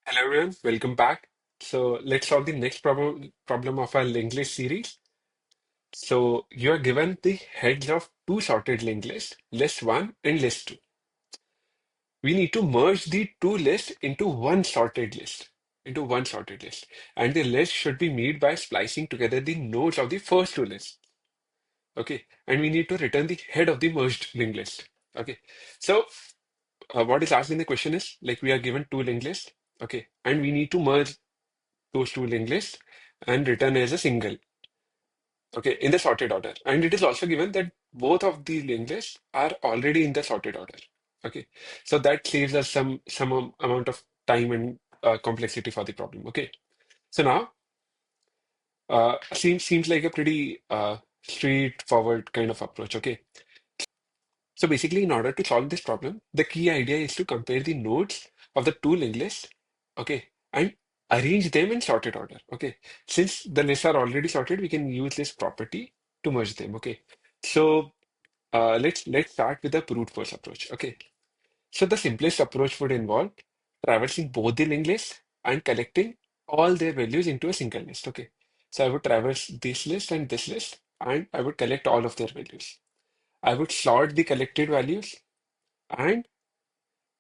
Hello everyone, welcome back. So let's solve the next problem of our linked list series. So you are given the heads of two sorted linked lists, list one and list two. We need to merge the two lists into one sorted list, and the list should be made by splicing together the nodes of the first two lists. Okay, and we need to return the head of the merged linked list. Okay, so what is asked in the question is like we are given two linked lists. Okay, and we need to merge those two linked lists and return as a single, okay, in the sorted order. And it is also given that both of the linked lists are already in the sorted order. Okay, so that saves us some amount of time and complexity for the problem. Okay, so now seems like a pretty straightforward kind of approach. Okay, so basically, in order to solve this problem, the key idea is to compare the nodes of the two linked lists, okay, and arrange them in sorted order. Okay, since the lists are already sorted, we can use this property to merge them. Okay, so let's start with the brute force approach. Okay, so the simplest approach would involve traversing both the linked lists and collecting all their values into a single list. Okay, so I would traverse this list and this list, and I would collect all of their values. I would sort the collected values and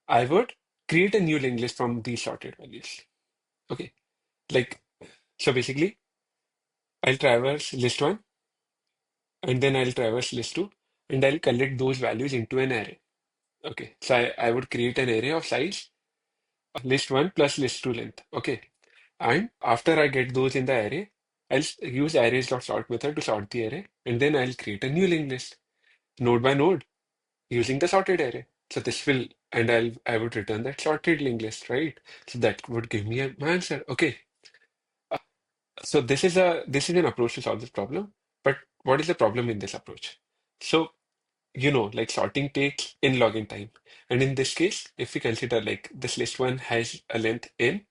I would create a new linked list from these sorted values. Okay, like so basically, I'll traverse list one and then I'll traverse list two and I'll collect those values into an array. Okay, so I would create an array of size list one plus list two length. Okay, and after I get those in the array, use arrays.sort method to sort the array and then I'll create a new linked list node by node using the sorted array. So this will, and I would return that sorted linked list, right? So that would give me my answer. Okay. Uh, So this is an approach to solve this problem. But what is the problem in this approach? So like sorting takes n log n time. And in this case, if we consider like this list one has a length n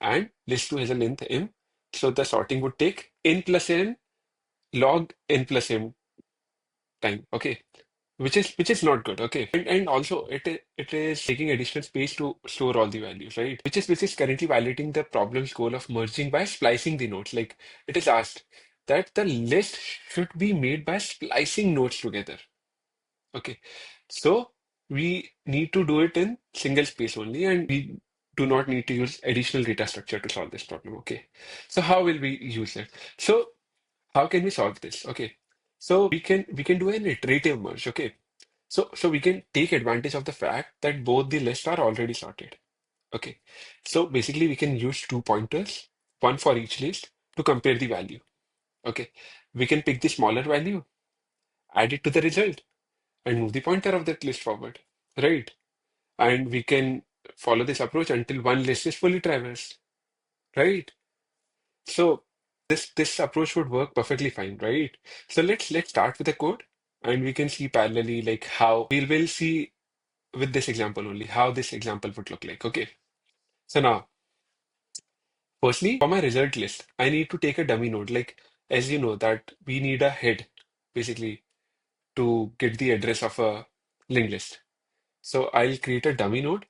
and list two has a length m, so the sorting would take n plus n log n plus m time. Okay. Which is not good, okay, and also it is taking additional space to store all the values, right, which is currently violating the problem's goal of merging by splicing the nodes. Like it is asked that the list should be made by splicing nodes together. Okay, so we need to do it in single space only, and we do not need to use additional data structure to solve this problem. Okay, so how will we use it? So how can we solve this? Okay, so we can do an iterative merge. Okay, so we can take advantage of the fact that both the lists are already sorted. Okay. So basically we can use two pointers, one for each list to compare the value. Okay. We can pick the smaller value, add it to the result, and move the pointer of that list forward. Right. And we can follow this approach until one list is fully traversed. Right. So this approach would work perfectly fine, right? So let's start with the code and we can see parallelly like how we'll see with this example only, how this example would look like. Okay. So now, firstly, for my result list, I need to take a dummy node. Like, as you know, that we need a head basically to get the address of a linked list. So I'll create a dummy node.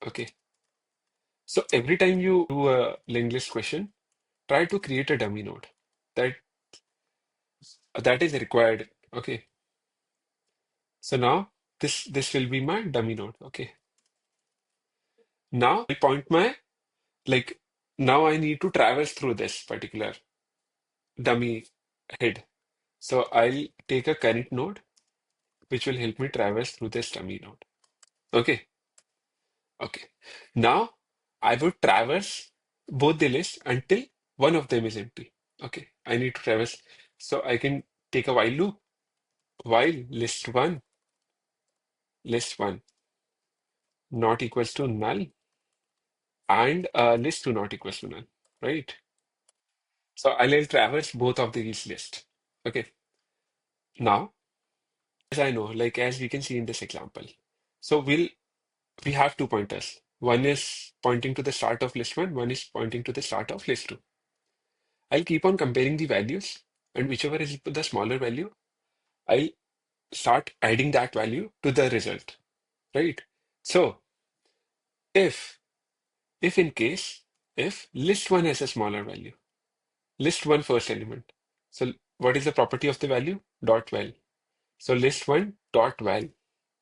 Okay. So every time you do a linked list question, try to create a dummy node. That that is required. Okay. So now this will be my dummy node. Okay. Now I point my like now I need to traverse through this particular dummy head. So I'll take a current node, which will help me traverse through this dummy node. Okay, okay. Now I would traverse both the lists until one of them is empty. Okay, I need to traverse. So I can take a while loop while list one not equals to null and list two not equals to null, right? So I'll traverse both of these lists. Okay, now as I know, like as we can see in this example, so we have two pointers. One is pointing to the start of list one, one is pointing to the start of list two. I'll keep on comparing the values, and whichever is the smaller value, I'll start adding that value to the result, right? So if if in case, if list one has a smaller value, list one first element. So what is the property of the value? Dot val. So list one dot val.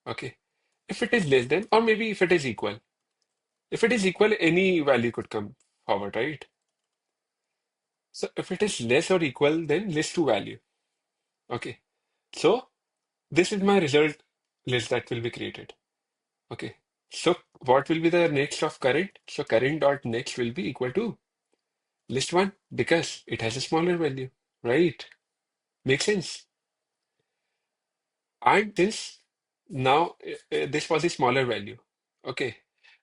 Okay. If it is less than, or maybe if it is equal. If it is equal, any value could come forward, right? So if it is less or equal, then list to value. Okay. So this is my result list that will be created. Okay. So what will be the next of current? So current dot next will be equal to list one because it has a smaller value, right? Makes sense. And since now this was a smaller value, okay,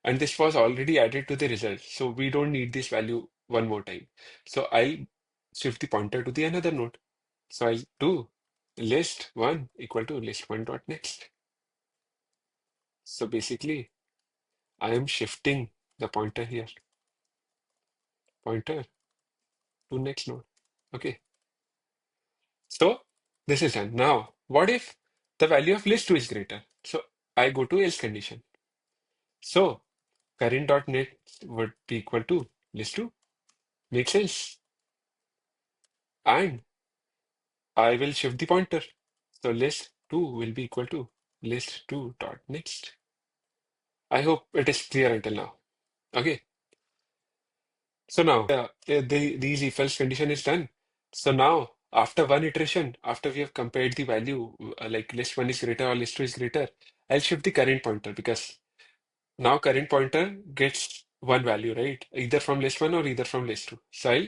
and this was already added to the result, so we don't need this value one more time. So I'll shift the pointer to the another node. So I'll do list one equal to list one dot next. So basically, I am shifting the pointer here, pointer to next node. Okay, so this is done. Now, what if the value of list two is greater? So I go to else condition. So current.net would be equal to list2. Makes sense. And I will shift the pointer. So list2 will be equal to list2 dot next. I hope it is clear until now. Okay. So now these if else condition is done. So now after one iteration, after we have compared the value like list one is greater or list two is greater, I'll shift the current pointer because now current pointer gets one value, right? Either from list one or either from list two. So I'll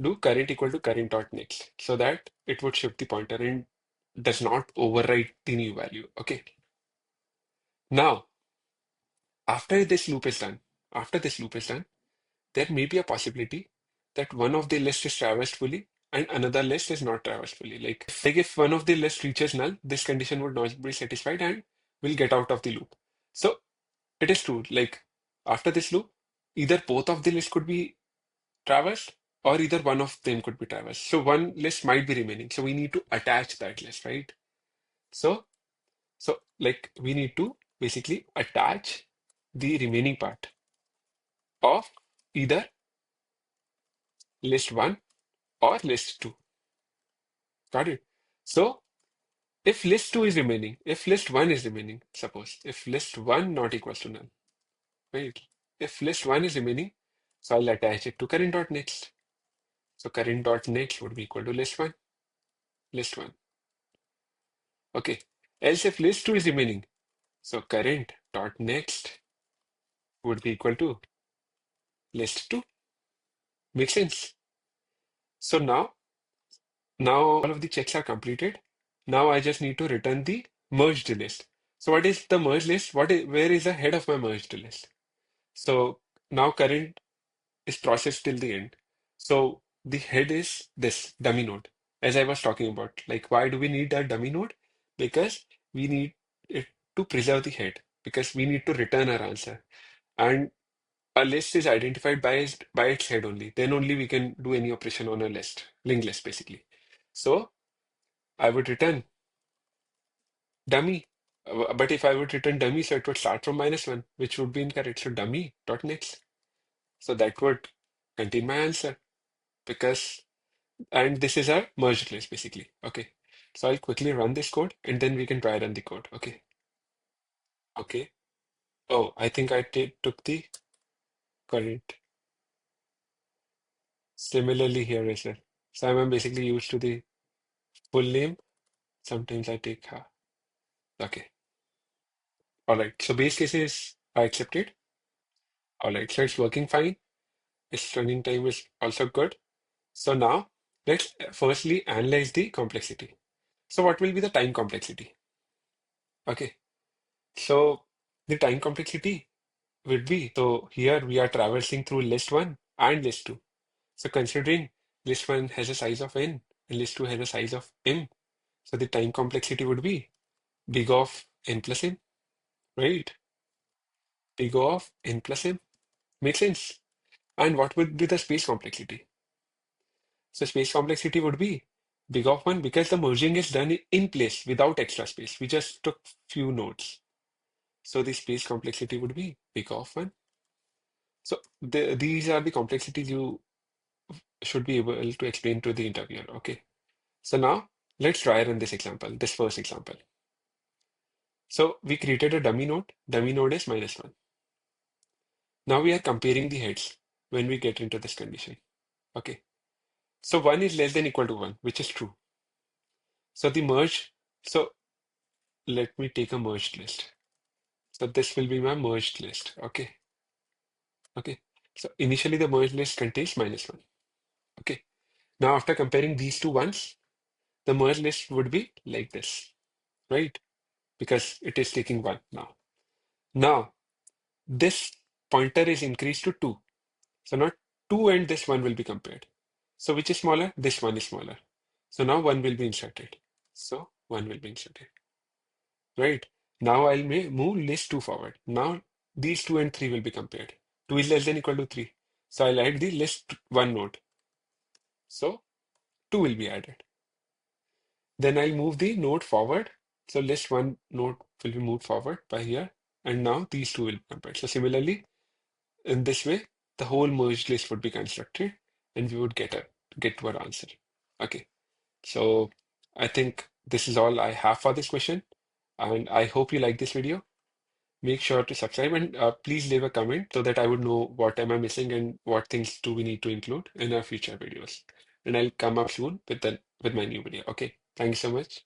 do current equal to current dot next so that it would shift the pointer and does not overwrite the new value. Okay. Now, after this loop is done, there may be a possibility that one of the lists is traversed fully and another list is not traversed fully. Like if one of the lists reaches null, this condition would not be satisfied and will get out of the loop. So it is true. Like after this loop, either both of the lists could be traversed or either one of them could be traversed. So one list might be remaining. So we need to attach that list, right? So, so like we need to basically attach the remaining part of either list one or list two. Got it? So if list two is remaining, if list one is remaining, suppose if list one not equals to null, right? If list one is remaining, so I'll attach it to current dot next. So current dot next would be equal to list one, list one. Okay. Else if list two is remaining, so current dot next would be equal to list two. Make sense? So now all of the checks are completed. Now I just need to return the merged list. So what is the merged list? Where is the head of my merged list? So now current is processed till the end. So the head is this dummy node, as I was talking about. Like, why do we need that dummy node? Because we need it to preserve the head, because we need to return our answer. And a list is identified by its head only. Then only we can do any operation on a list, linked list basically. So I would return dummy. But if I would return dummy, so it would start from -1, which would be incorrect. So dummy dot next. So that would contain my answer because, and this is our merged list basically. Okay. So I'll quickly run this code and then we can try run the code. Okay. Okay. Oh, I think I took the current. Similarly here as well. So I'm basically used to the full name. Sometimes I take ha. Okay. All right. So base cases are accepted. All right. So it's working fine. Its running time is also good. So now let's firstly analyze the complexity. So what will be the time complexity? Okay. So the time complexity would be, so here we are traversing through list one and list two. So considering list one has a size of n and list two has a size of m, so the time complexity would be big of n plus m, right? Big O of n plus m. Makes sense. And what would be the space complexity? So space complexity would be big of 1 because the merging is done in place without extra space. We just took few nodes. So the space complexity would be big of 1. So these are the complexities you should be able to explain to the interviewer. Okay. So now let's try run this example, this first example. So we created a dummy node. Dummy node is -1. Now we are comparing the heads when we get into this condition. Okay. So 1 is less than equal to 1, which is true. So the merge, so let me take a merged list. So this will be my merged list. Okay. Okay. So initially the merged list contains -1. Okay. Now after comparing these two ones, the merged list would be like this, right? Because it is taking 1 now. Now this pointer is increased to 2. So now 2 and this 1 will be compared. So which is smaller? This one is smaller. So now 1 will be inserted. So 1 will be inserted. Right? Now I'll move list 2 forward. Now these 2 and 3 will be compared. 2 is less than equal to 3. So I'll add the list 1 node. So 2 will be added. Then I'll move the node forward. So list 1 node will be moved forward by here. And now these 2 will be compared. So similarly, in this way, the whole merged list would be constructed and we would get to our answer. Okay. So I think this is all I have for this question. And I hope you like this video. Make sure to subscribe and please leave a comment so that I would know what am I missing and what things do we need to include in our future videos. And I'll come up soon with my new video. Okay. Thank you so much.